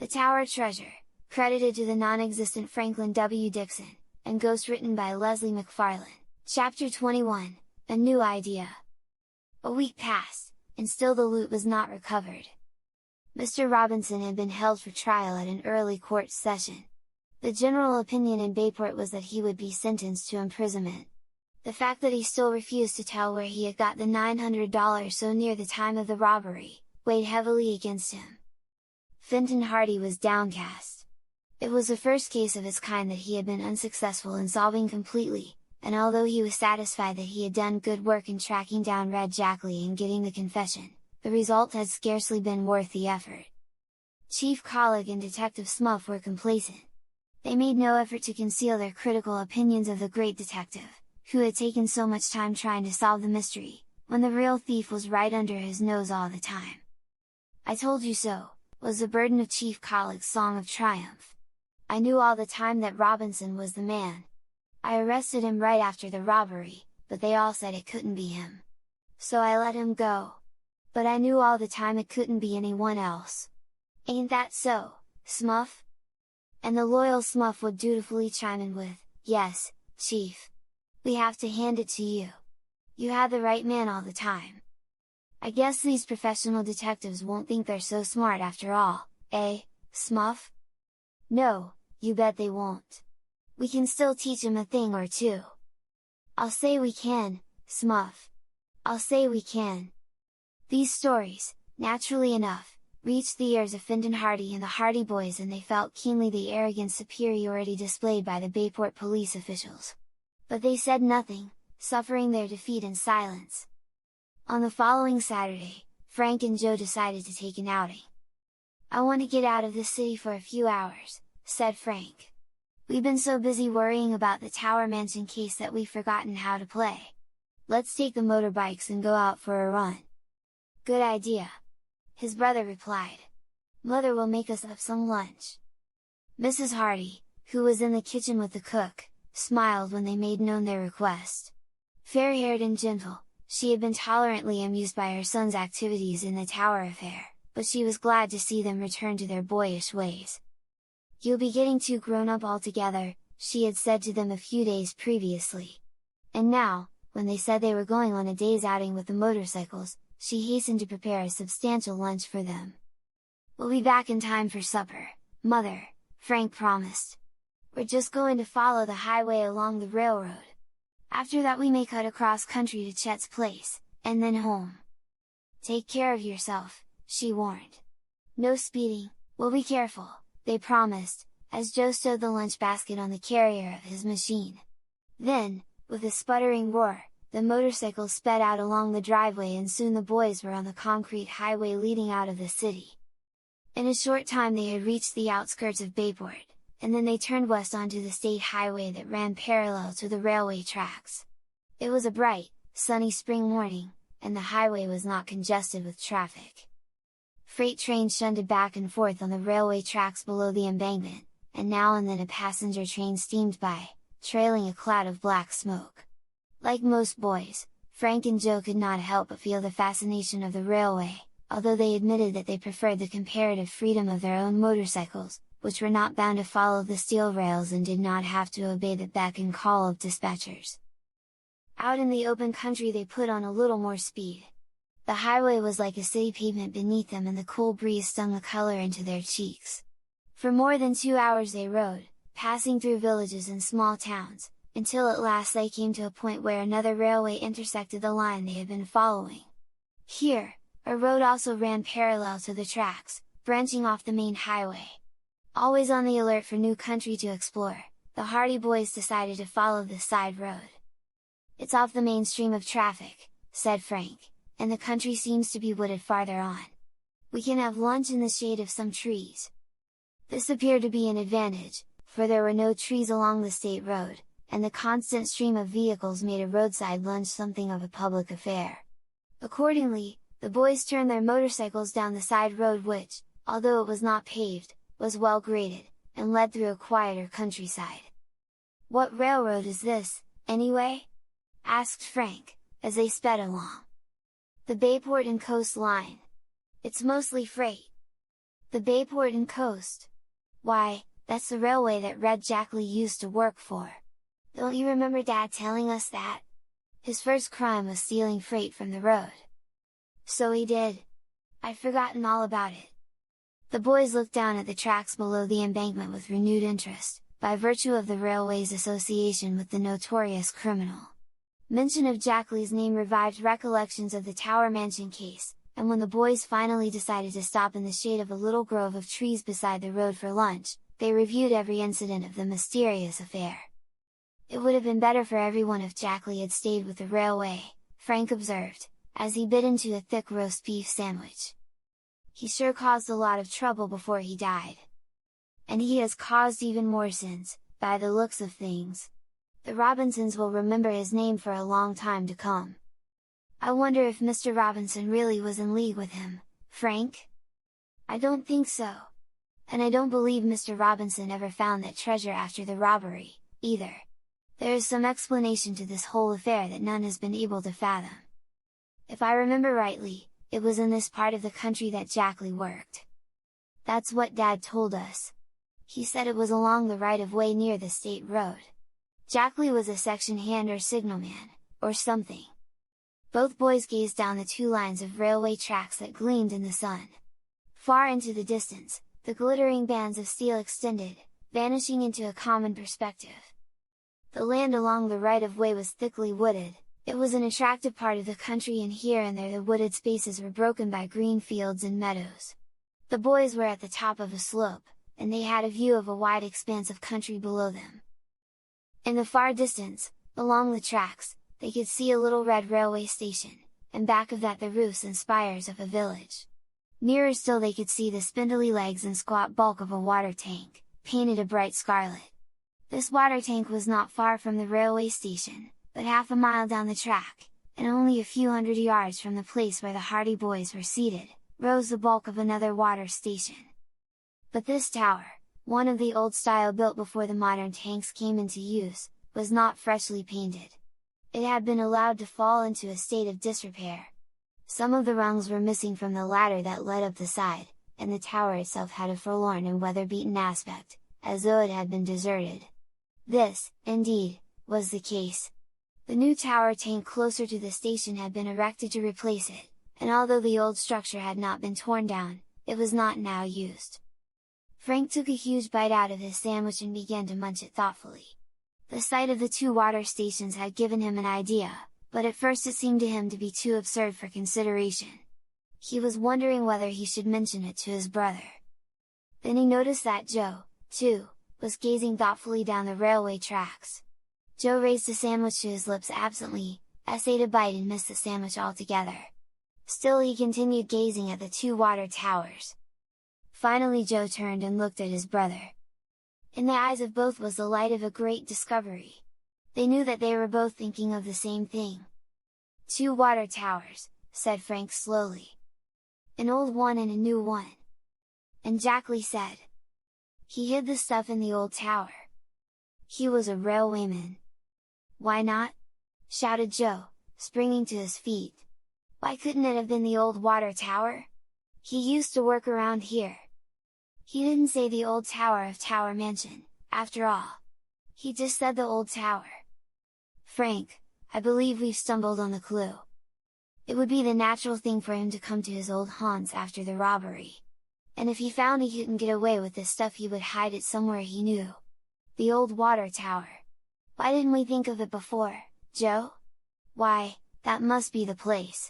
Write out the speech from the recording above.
The Tower Treasure, credited to the non-existent Franklin W. Dixon, and ghostwritten by Leslie McFarlane. Chapter 21, A New Idea. A week passed, and still the loot was not recovered. Mr. Robinson had been held for trial at an early court session. The general opinion in Bayport was that he would be sentenced to imprisonment. The fact that he still refused to tell where he had got the $900 so near the time of the robbery, weighed heavily against him. Fenton Hardy was downcast. It was the first case of its kind that he had been unsuccessful in solving completely, and although he was satisfied that he had done good work in tracking down Red Jackley and getting the confession, the result had scarcely been worth the effort. Chief Colleague and Detective Smuff were complacent. They made no effort to conceal their critical opinions of the great detective, who had taken so much time trying to solve the mystery, when the real thief was right under his nose all the time. "I told you so," was the burden of Chief Colleague's song of triumph. "I knew all the time that Robinson was the man. I arrested him right after the robbery, but they all said it couldn't be him. So I let him go. But I knew all the time it couldn't be anyone else. Ain't that so, Smuff?" And the loyal Smuff would dutifully chime in with, "Yes, Chief. We have to hand it to you. You had the right man all the time. I guess these professional detectives won't think they're so smart after all, eh, Smuff?" "No, you bet they won't. We can still teach 'em a thing or two." "I'll say we can, Smuff. I'll say we can." These stories, naturally enough, reached the ears of Fenton Hardy and the Hardy Boys, and they felt keenly the arrogant superiority displayed by the Bayport police officials. But they said nothing, suffering their defeat in silence. On the following Saturday, Frank and Joe decided to take an outing. "I want to get out of this city for a few hours," said Frank. "We've been so busy worrying about the Tower Mansion case that we've forgotten how to play. Let's take the motorbikes and go out for a run." "Good idea," his brother replied. "Mother will make us up some lunch." Mrs. Hardy, who was in the kitchen with the cook, smiled when they made known their request. Fair-haired and gentle, she had been tolerantly amused by her son's activities in the Tower affair, but she was glad to see them return to their boyish ways. "You'll be getting too grown up altogether," she had said to them a few days previously. And now, when they said they were going on a day's outing with the motorcycles, she hastened to prepare a substantial lunch for them. "We'll be back in time for supper, Mother," Frank promised. "We're just going to follow the highway along the railroad. After that we may cut across country to Chet's place, and then home." "Take care of yourself," she warned. "No speeding, we'll be careful," they promised, as Joe stowed the lunch basket on the carrier of his machine. Then, with a sputtering roar, the motorcycle sped out along the driveway, and soon the boys were on the concrete highway leading out of the city. In a short time they had reached the outskirts of Bayport, and then they turned west onto the state highway that ran parallel to the railway tracks. It was a bright, sunny spring morning, and the highway was not congested with traffic. Freight trains shunted back and forth on the railway tracks below the embankment, and now and then a passenger train steamed by, trailing a cloud of black smoke. Like most boys, Frank and Joe could not help but feel the fascination of the railway, although they admitted that they preferred the comparative freedom of their own motorcycles, which were not bound to follow the steel rails and did not have to obey the beck and call of dispatchers. Out in the open country they put on a little more speed. The highway was like a city pavement beneath them, and the cool breeze stung the color into their cheeks. For more than 2 hours they rode, passing through villages and small towns, until at last they came to a point where another railway intersected the line they had been following. Here, a road also ran parallel to the tracks, branching off the main highway. Always on the alert for new country to explore, the Hardy Boys decided to follow this side road. "It's off the main stream of traffic," said Frank, "and the country seems to be wooded farther on. We can have lunch in the shade of some trees." This appeared to be an advantage, for there were no trees along the state road, and the constant stream of vehicles made a roadside lunch something of a public affair. Accordingly, the boys turned their motorcycles down the side road which, although it was not paved, was well graded, and led through a quieter countryside. "What railroad is this, anyway?" asked Frank, as they sped along. "The Bayport and Coast Line. It's mostly freight." The Bayport and Coast. Why, that's the railway that Red Jackley used to work for. Don't you remember Dad telling us that? His first crime was stealing freight from the road. So he did. I'd forgotten all about it. The boys looked down at the tracks below the embankment with renewed interest, by virtue of the railway's association with the notorious criminal. Mention of Jackley's name revived recollections of the Tower Mansion case, and when the boys finally decided to stop in the shade of a little grove of trees beside the road for lunch, they reviewed every incident of the mysterious affair. It would have been better for everyone if Jackley had stayed with the railway, Frank observed, as he bit into a thick roast beef sandwich. He sure caused a lot of trouble before he died. And he has caused even more since, by the looks of things. The Robinsons will remember his name for a long time to come. I wonder if Mr. Robinson really was in league with him, Frank? I don't think so. And I don't believe Mr. Robinson ever found that treasure after the robbery, either. There is some explanation to this whole affair that none has been able to fathom. If I remember rightly, it was in this part of the country that Jackley worked. That's what Dad told us. He said it was along the right-of-way near the state road. Jackley was a section hand or signalman, or something. Both boys gazed down the two lines of railway tracks that gleamed in the sun. Far into the distance, the glittering bands of steel extended, vanishing into a common perspective. The land along the right-of-way was thickly wooded. It was an attractive part of the country, and here and there the wooded spaces were broken by green fields and meadows. The boys were at the top of a slope, and they had a view of a wide expanse of country below them. In the far distance, along the tracks, they could see a little red railway station, and back of that the roofs and spires of a village. Nearer still they could see the spindly legs and squat bulk of a water tank, painted a bright scarlet. This water tank was not far from the railway station, but half a mile down the track, and only a few hundred yards from the place where the hardy boys were seated, rose the bulk of another water station. But this tower, one of the old style built before the modern tanks came into use, was not freshly painted. It had been allowed to fall into a state of disrepair. Some of the rungs were missing from the ladder that led up the side, and the tower itself had a forlorn and weather-beaten aspect, as though it had been deserted. This, indeed, was the case. The new tower tank closer to the station had been erected to replace it, and although the old structure had not been torn down, it was not now used. Frank took a huge bite out of his sandwich and began to munch it thoughtfully. The sight of the two water stations had given him an idea, but at first it seemed to him to be too absurd for consideration. He was wondering whether he should mention it to his brother. Then he noticed that Joe, too, was gazing thoughtfully down the railway tracks. Joe raised a sandwich to his lips absently, essayed a bite and missed the sandwich altogether. Still he continued gazing at the two water towers. Finally Joe turned and looked at his brother. In the eyes of both was the light of a great discovery. They knew that they were both thinking of the same thing. "Two water towers," said Frank slowly. "An old one and a new one." And Jackley said, "He hid the stuff in the old tower. He was a railwayman." "Why not?" shouted Joe, springing to his feet. "Why couldn't it have been the old water tower? He used to work around here." "He didn't say the old tower of Tower Mansion, after all. He just said the old tower." "Frank, I believe we've stumbled on the clue. It would be the natural thing for him to come to his old haunts after the robbery. And if he found he couldn't get away with this stuff he would hide it somewhere he knew. The old water tower. Why didn't we think of it before, Joe? Why, that must be the place!"